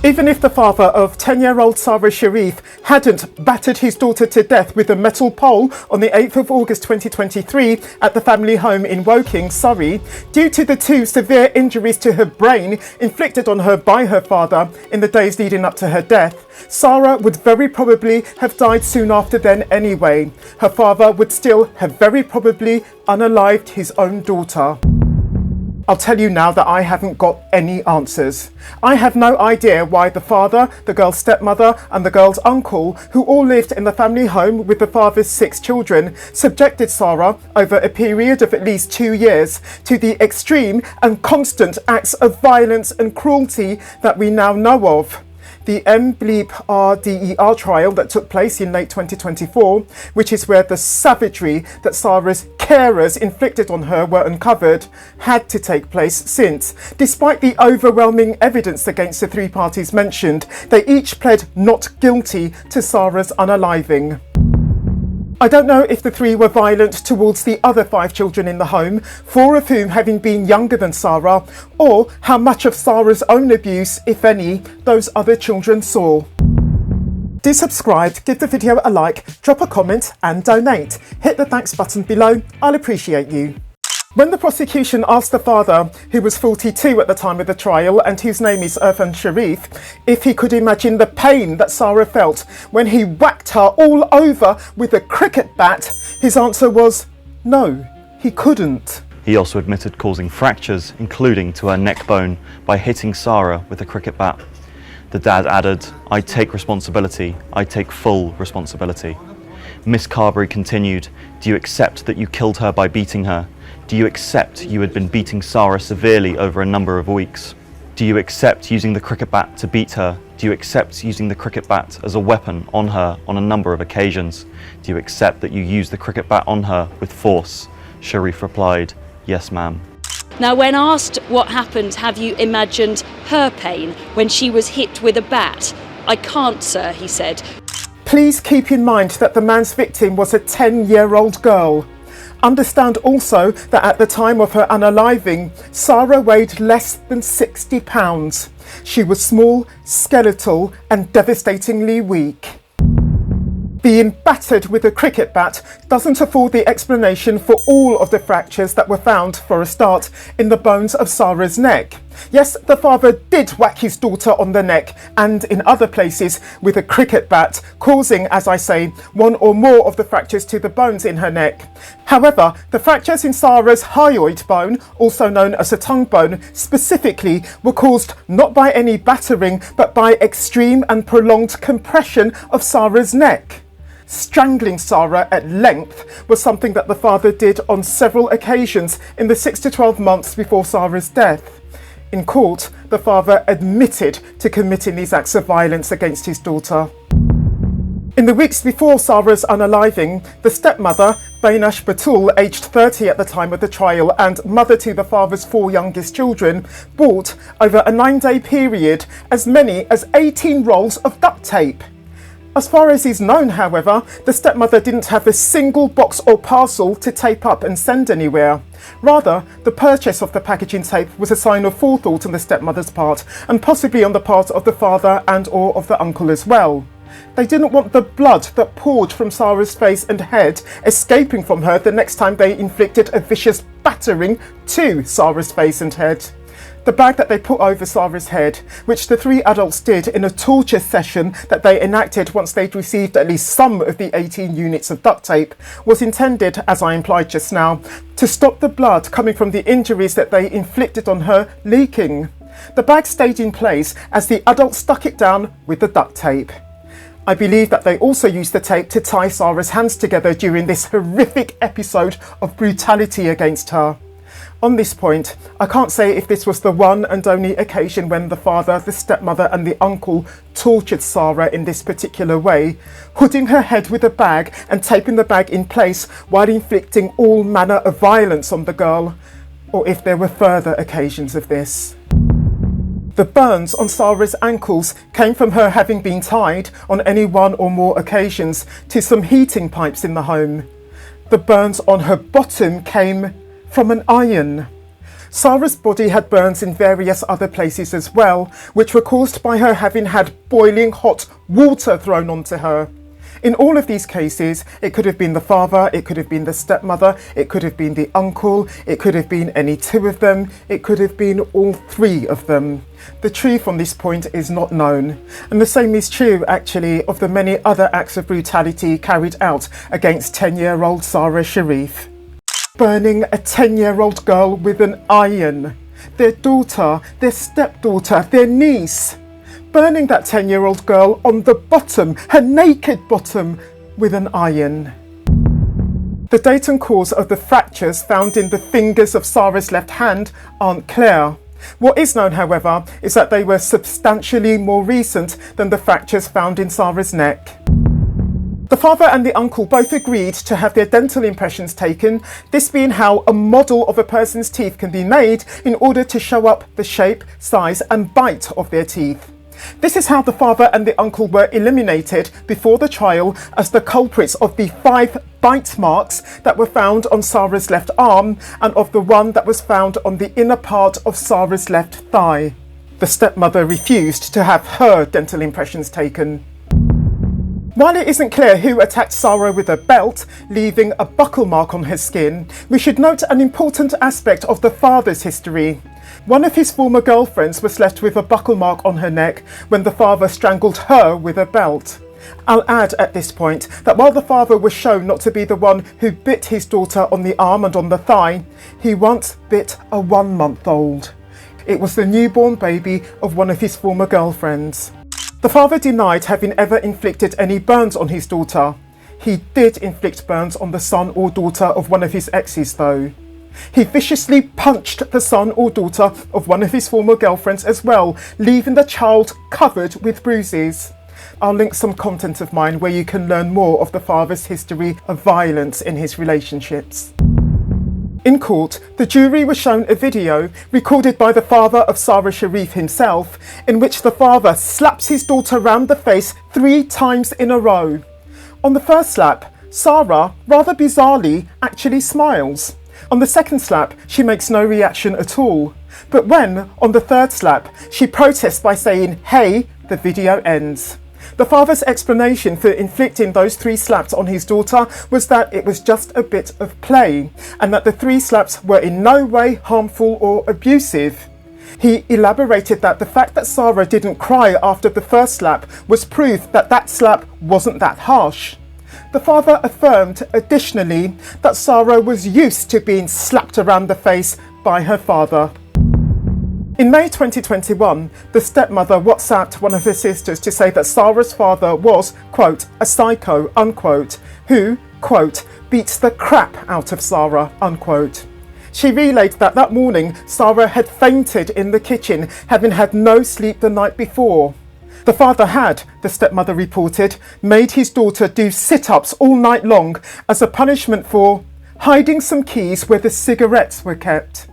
Even if the father of 10-year-old Sara Sharif hadn't battered his daughter to death with a metal pole on the 8th of August 2023 at the family home in Woking, Surrey, due to the two severe injuries to her brain inflicted on her by her father in the days leading up to her death, Sara would very probably have died soon after then anyway. Her father would still have very probably unalived his own daughter. I'll tell you now that I haven't got any answers. I have no idea why the father, the girl's stepmother and the girl's uncle, who all lived in the family home with the father's 6 children, subjected Sara, over a period of at least 2 years, to the extreme and constant acts of violence and cruelty that we now know of. The RDER trial that took place in late 2024, which is where the savagery that Sara's carers inflicted on her were uncovered, had to take place since, despite the overwhelming evidence against the 3 parties mentioned, they each pled not guilty to Sara's unaliving. I don't know if the 3 were violent towards the other 5 children in the home, 4 of whom having been younger than Sara, or how much of Sara's own abuse, if any, those other children saw. Do subscribe, give the video a like, drop a comment and donate. Hit the thanks button below, I'll appreciate you. When the prosecution asked the father, who was 42 at the time of the trial and whose name is Urfan Sharif, if he could imagine the pain that Sara felt when he whacked her all over with a cricket bat, his answer was no, he couldn't. He also admitted causing fractures, including to her neck bone, by hitting Sara with a cricket bat. The dad added, "I take responsibility, I take full responsibility." Miss Carberry continued, "Do you accept that you killed her by beating her? Do you accept you had been beating Sara severely over a number of weeks? Do you accept using the cricket bat to beat her? Do you accept using the cricket bat as a weapon on her on a number of occasions? Do you accept that you used the cricket bat on her with force?" Sharif replied, "Yes, ma'am." Now, when asked what happened, have you imagined her pain when she was hit with a bat? "I can't, sir," he said. Please keep in mind that the man's victim was a 10-year-old girl. Understand also that at the time of her unaliving, Sara weighed less than 60 pounds. She was small, skeletal and devastatingly weak. Being battered with a cricket bat doesn't afford the explanation for all of the fractures that were found, for a start, in the bones of Sara's neck. Yes, the father did whack his daughter on the neck and in other places with a cricket bat, causing, as I say, 1 or more of the fractures to the bones in her neck. However, the fractures in Sara's hyoid bone, also known as a tongue bone, specifically were caused not by any battering but by extreme and prolonged compression of Sara's neck. Strangling Sara at length was something that the father did on several occasions in the 6 to 12 months before Sara's death. In court, the father admitted to committing these acts of violence against his daughter. In the weeks before Sara's unaliving, the stepmother, Bainash Batul, aged 30 at the time of the trial and mother to the father's 4 youngest children, bought, over a 9-day period, as many as 18 rolls of duct tape. As far as is known, however, the stepmother didn't have a single box or parcel to tape up and send anywhere. Rather, the purchase of the packaging tape was a sign of forethought on the stepmother's part, and possibly on the part of the father and or of the uncle as well. They didn't want the blood that poured from Sara's face and head escaping from her the next time they inflicted a vicious battering to Sara's face and head. The bag that they put over Sara's head, which the 3 adults did in a torture session that they enacted once they'd received at least some of the 18 units of duct tape, was intended, as I implied just now, to stop the blood coming from the injuries that they inflicted on her leaking. The bag stayed in place as the adults stuck it down with the duct tape. I believe that they also used the tape to tie Sara's hands together during this horrific episode of brutality against her. On this point, I can't say if this was the one and only occasion when the father, the stepmother and the uncle tortured Sara in this particular way, hooding her head with a bag and taping the bag in place while inflicting all manner of violence on the girl, or if there were further occasions of this. The burns on Sara's ankles came from her having been tied, on any 1 or more occasions, to some heating pipes in the home. The burns on her bottom came from an iron. Sara's body had burns in various other places as well, which were caused by her having had boiling hot water thrown onto her. In all of these cases, it could have been the father, it could have been the stepmother, it could have been the uncle, it could have been any two of them, it could have been all three of them. The truth on this point is not known, and the same is true actually of the many other acts of brutality carried out against 10-year-old Sara Sharif. Burning a 10-year-old girl with an iron, their daughter, their stepdaughter, their niece. Burning that 10-year-old girl on the bottom, her naked bottom, with an iron. The date and cause of the fractures found in the fingers of Sara's left hand aren't clear. What is known, however, is that they were substantially more recent than the fractures found in Sara's neck. The father and the uncle both agreed to have their dental impressions taken, this being how a model of a person's teeth can be made in order to show up the shape, size and bite of their teeth. This is how the father and the uncle were eliminated before the trial as the culprits of the 5 bite marks that were found on Sara's left arm and of the one that was found on the inner part of Sara's left thigh. The stepmother refused to have her dental impressions taken. While it isn't clear who attacked Sara with a belt, leaving a buckle mark on her skin, we should note an important aspect of the father's history. One of his former girlfriends was left with a buckle mark on her neck when the father strangled her with a belt. I'll add at this point that while the father was shown not to be the one who bit his daughter on the arm and on the thigh, he once bit a 1-month-old. It was the newborn baby of one of his former girlfriends. The father denied having ever inflicted any burns on his daughter. He did inflict burns on the son or daughter of one of his exes though. He viciously punched the son or daughter of one of his former girlfriends as well, leaving the child covered with bruises. I'll link some content of mine where you can learn more of the father's history of violence in his relationships. In court, the jury was shown a video recorded by the father of Sara Sharif himself, in which the father slaps his daughter round the face 3 times in a row. On the first slap, Sara, rather bizarrely, actually smiles. On the second slap, she makes no reaction at all. But when, on the third slap, she protests by saying, "Hey," the video ends. The father's explanation for inflicting those 3 slaps on his daughter was that it was just a bit of play, and that the 3 slaps were in no way harmful or abusive. He elaborated that the fact that Sara didn't cry after the first slap was proof that that slap wasn't that harsh. The father affirmed, additionally, that Sara was used to being slapped around the face by her father. In May 2021, the stepmother WhatsApped one of her sisters to say that Sara's father was, quote, a psycho, unquote, who, quote, beats the crap out of Sara, unquote. She relayed that that morning, Sara had fainted in the kitchen, having had no sleep the night before. The father had, the stepmother reported, made his daughter do sit-ups all night long as a punishment for hiding some keys where the cigarettes were kept.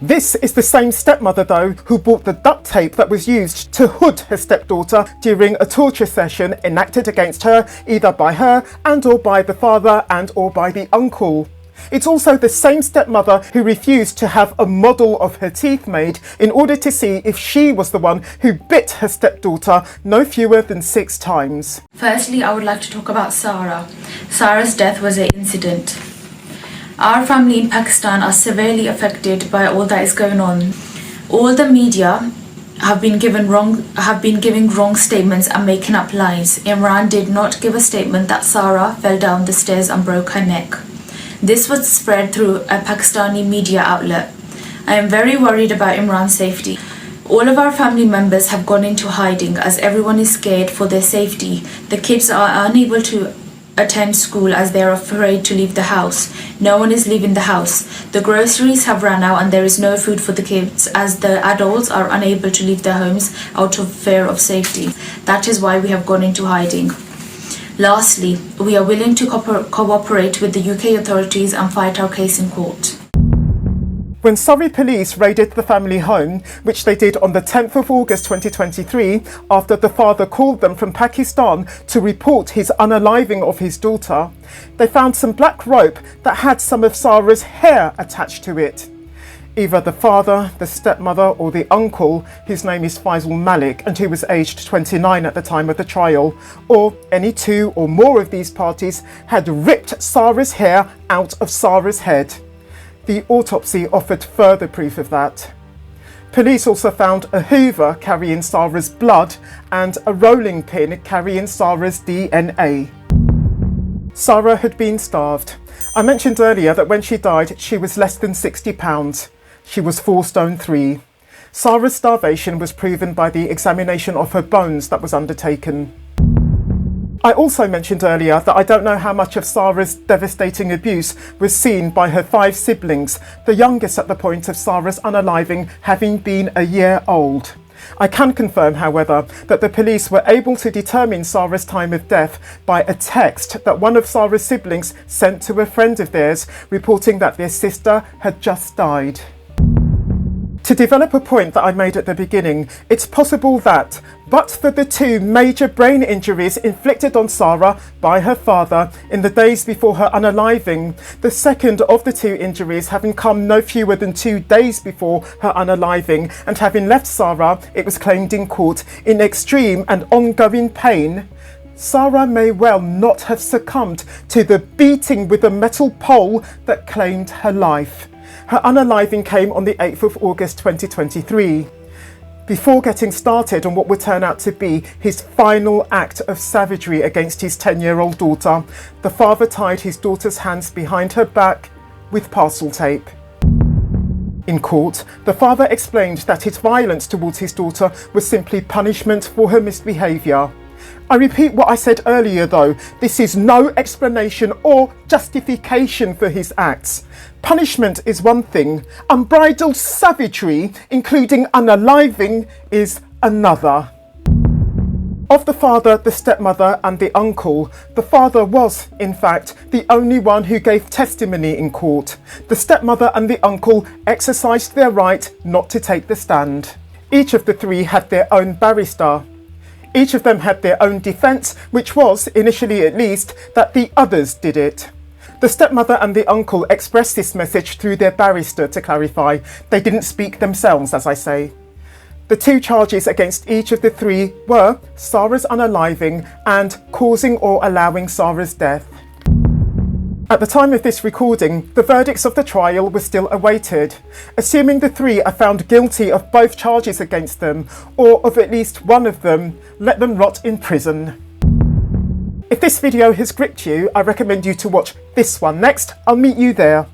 This is the same stepmother, though, who bought the duct tape that was used to hood her stepdaughter during a torture session enacted against her either by her and or by the father and or by the uncle. It's also the same stepmother who refused to have a model of her teeth made in order to see if she was the one who bit her stepdaughter no fewer than 6 times. Firstly, I would like to talk about Sara. Sara's death was an incident. Our family in Pakistan are severely affected by all that is going on. All the media have been giving wrong statements and making up lies. Imran did not give a statement that Sara fell down the stairs and broke her neck. This was spread through a Pakistani media outlet. I am very worried about Imran's safety. All of our family members have gone into hiding as everyone is scared for their safety. The kids are unable to attend school as they are afraid to leave the house. No one is leaving the house. The groceries have run out and there is no food for the kids as the adults are unable to leave their homes out of fear of safety. That is why we have gone into hiding. Lastly, we are willing to cooperate with the UK authorities and fight our case in court. When Surrey police raided the family home, which they did on the 10th of August 2023, after the father called them from Pakistan to report his unaliving of his daughter, they found some black rope that had some of Sara's hair attached to it. Either the father, the stepmother, or the uncle, whose name is Faisal Malik and who was aged 29 at the time of the trial, or any two or more of these parties had ripped Sara's hair out of Sara's head. The autopsy offered further proof of that. Police also found a hoover carrying Sara's blood and a rolling pin carrying Sara's DNA. Sara had been starved. I mentioned earlier that when she died, she was less than 60 pounds. She was 4 stone 3. Sara's starvation was proven by the examination of her bones that was undertaken. I also mentioned earlier that I don't know how much of Sara's devastating abuse was seen by her 5 siblings, the youngest at the point of Sara's unaliving having been a year old. I can confirm, however, that the police were able to determine Sara's time of death by a text that one of Sara's siblings sent to a friend of theirs reporting that their sister had just died. To develop a point that I made at the beginning, it's possible that, but for the 2 major brain injuries inflicted on Sara by her father in the days before her unaliving, the second of the 2 injuries having come no fewer than 2 days before her unaliving and having left Sara, it was claimed in court, in extreme and ongoing pain, Sara may well not have succumbed to the beating with a metal pole that claimed her life. Her unaliving came on the 8th of August 2023. Before getting started on what would turn out to be his final act of savagery against his 10-year-old daughter, the father tied his daughter's hands behind her back with parcel tape. In court, the father explained that his violence towards his daughter was simply punishment for her misbehaviour. I repeat what I said earlier though, this is no explanation or justification for his acts. Punishment is one thing, unbridled savagery, including unaliving, is another. Of the father, the stepmother and the uncle, the father was, in fact, the only one who gave testimony in court. The stepmother and the uncle exercised their right not to take the stand. Each of the 3 had their own barrister. Each of them had their own defence, which was, initially at least, that the others did it. The stepmother and the uncle expressed this message through their barrister to clarify. They didn't speak themselves, as I say. The 2 charges against each of the 3 were Sara's unaliving and causing or allowing Sara's death. At the time of this recording, the verdicts of the trial were still awaited. Assuming the 3 are found guilty of both charges against them, or of at least one of them, let them rot in prison. If this video has gripped you, I recommend you to watch this one next. I'll meet you there.